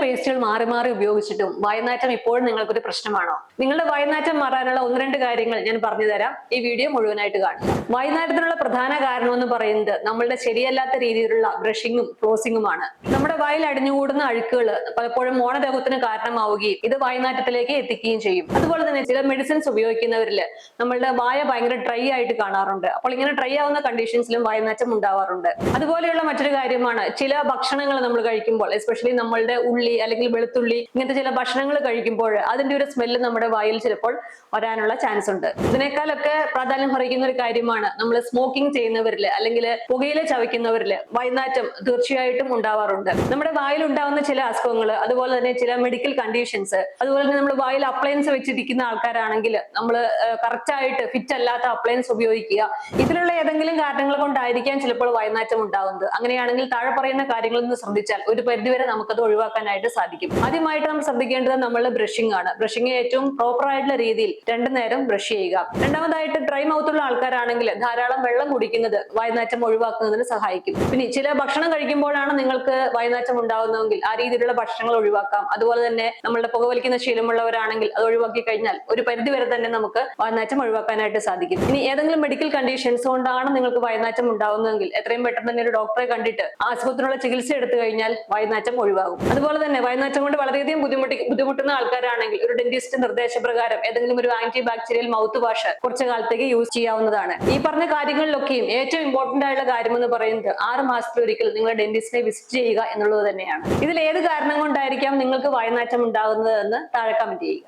പേസ്റ്റുകൾ മാറി മാറി ഉപയോഗിച്ചിട്ടും വായനാറ്റം ഇപ്പോഴും നിങ്ങൾക്കൊരു പ്രശ്നമാണോ? നിങ്ങളുടെ വായനാറ്റം മാറാനുള്ള ഒന്ന് രണ്ട് കാര്യങ്ങൾ ഞാൻ പറഞ്ഞു തരാം. ഈ വീഡിയോ മുഴുവനായിട്ട് കാണുക. വായനാറ്റത്തിനുള്ള പ്രധാന കാരണം എന്ന് പറയുന്നത് നമ്മളുടെ ശരിയല്ലാത്ത രീതിയിലുള്ള ബ്രഷിങ്ങും ഫ്ലോസിങ്ങുമാണ്. നമ്മുടെ വായിൽ അടിഞ്ഞുകൂടുന്ന അഴുക്കുകൾ പലപ്പോഴും മോണരോഗത്തിന് കാരണമാവുകയും ഇത് വായനാറ്റത്തിലേക്ക് എത്തിക്കുകയും ചെയ്യും. അതുപോലെ തന്നെ ചില മെഡിസിൻസ് ഉപയോഗിക്കുന്നവരിൽ നമ്മളുടെ വായ ഭയങ്കര ഡ്രൈ ആയിട്ട് കാണാറുണ്ട്. അപ്പോൾ ഇങ്ങനെ ഡ്രൈ ആവുന്ന കണ്ടീഷൻസിലും വായനാറ്റം ഉണ്ടാവാറുണ്ട്. അതുപോലെയുള്ള മറ്റൊരു കാര്യമാണ് ചില ഭക്ഷണങ്ങൾ നമ്മൾ കഴിക്കുമ്പോൾ, എസ്പെഷ്യലി നമ്മളുടെ ഉള്ളി അല്ലെങ്കിൽ വെളുത്തുള്ളി ഇങ്ങനത്തെ ചില ഭക്ഷണങ്ങൾ കഴിക്കുമ്പോൾ അതിന്റെ ഒരു സ്മെല്ല് നമ്മുടെ വായിൽ ചിലപ്പോൾ വരാനുള്ള ചാൻസ് ഉണ്ട്. ഇതിനേക്കാളൊക്കെ പ്രാധാന്യം അറിയിക്കുന്ന ഒരു കാര്യമാണ് നമ്മൾ സ്മോക്കിംഗ് ചെയ്യുന്നവരിൽ അല്ലെങ്കിൽ പുകയില ചവയ്ക്കുന്നവരിൽ വായനാറ്റം തീർച്ചയായിട്ടും ഉണ്ടാവാറുണ്ട്. നമ്മുടെ വായിൽ ഉണ്ടാവുന്ന ചില അസുഖങ്ങൾ, അതുപോലെ തന്നെ ചില മെഡിക്കൽ കണ്ടീഷൻസ്, അതുപോലെ തന്നെ നമ്മൾ വായിൽ അപ്ലയൻസ് വെച്ചിരിക്കുന്ന ആൾക്കാരാണെങ്കിൽ നമ്മൾ കറക്റ്റ് ആയിട്ട് ഫിറ്റ് അല്ലാത്ത അപ്ലയൻസ് ഉപയോഗിക്കുക. ഇതിലുള്ള ഏതെങ്കിലും കാരണങ്ങൾ കൊണ്ടായിരിക്കാം ചിലപ്പോൾ വായനാറ്റം ഉണ്ടാകുന്നത്. അങ്ങനെയാണെങ്കിൽ താഴെ പറയുന്ന കാര്യങ്ങളിൽ നിന്ന് ശ്രദ്ധിച്ചാൽ ഒരു പരിധിവരെ നമുക്കത് ഒഴിവാക്കാനായിട്ട് സാധിക്കും. ആദ്യമായിട്ട് നമ്മൾ ശ്രദ്ധിക്കേണ്ടത് നമ്മളുടെ ബ്രഷിംഗ് ആണ്. ബ്രഷിംഗ് ഏറ്റവും പ്രോപ്പർ ആയിട്ടുള്ള രീതിയിൽ 2 നേരം ബ്രഷ് ചെയ്യുക. രണ്ടാമതായിട്ട് ഡ്രൈ മൗത്ത് ഉള്ള ആൾക്കാരാണെങ്കിൽ ധാരാളം വെള്ളം കുടിക്കുന്നത് വായനാറ്റം ഒഴിവാക്കുന്നതിന് സഹായിക്കും. പിന്നെ ചില ഭക്ഷണം കഴിക്കുമ്പോഴാണ് നിങ്ങൾക്ക് വായനാറ്റം ഉണ്ടാകുന്നതെങ്കിൽ ആ രീതിയിലുള്ള ഭക്ഷണങ്ങൾ ഒഴിവാക്കാം. അതുപോലെ തന്നെ നമ്മളുടെ പുകവലിക്കുന്ന ശീലമുള്ളവരാണെങ്കിൽ അത് ഒഴിവാക്കി കഴിഞ്ഞാൽ ഒരു പരിധി വരെ തന്നെ നമുക്ക് വായനാറ്റം ഒഴിവാക്കാനായിട്ട് സാധിക്കും. ഇനി ഏതെങ്കിലും മെഡിക്കൽ കണ്ടീഷൻസ് കൊണ്ടാണ് നിങ്ങൾക്ക് വായനാറ്റം ഉണ്ടാകുന്നതെങ്കിൽ എത്രയും പെട്ടെന്ന് തന്നെ ഒരു ഡോക്ടറെ കണ്ടിട്ട് ആ അസുഖത്തിനുള്ള ചികിത്സ എടുത്തു കഴിഞ്ഞാൽ വായനാറ്റം ഒഴിവാകും. അതുപോലെ തന്നെ വായനാറ്റം കൊണ്ട് വളരെയധികം ബുദ്ധിമുട്ടുന്ന ആൾക്കാരാണെങ്കിൽ ഒരു ഡെന്റിസ്റ്റ് നിർദ്ദേശപ്രകാരം ഏതെങ്കിലും ഒരു ആന്റി ബാക്ടീരിയൽ മൗത്ത് വാഷ് കുറച്ചു കാലത്തേക്ക് യൂസ് ചെയ്യാവുന്നതാണ്. ഈ പറഞ്ഞ കാര്യങ്ങളിലൊക്കെയും ഏറ്റവും ഇമ്പോർട്ടന്റ് ആയിട്ടുള്ള കാര്യം എന്ന് പറയുന്നത് 6 മാസത്തിലൊരിക്കൽ നിങ്ങൾ ഡെന്റിസ്റ്റിനെ വിസിറ്റ് ചെയ്യുക എന്നുള്ളത് തന്നെയാണ്. ഇതിൽ ഏത് കാരണം കൊണ്ടായിരിക്കാം നിങ്ങൾക്ക് വായനാറ്റം ഉണ്ടാകുന്നത് എന്ന് താഴെ കമന്റ് ചെയ്യുക.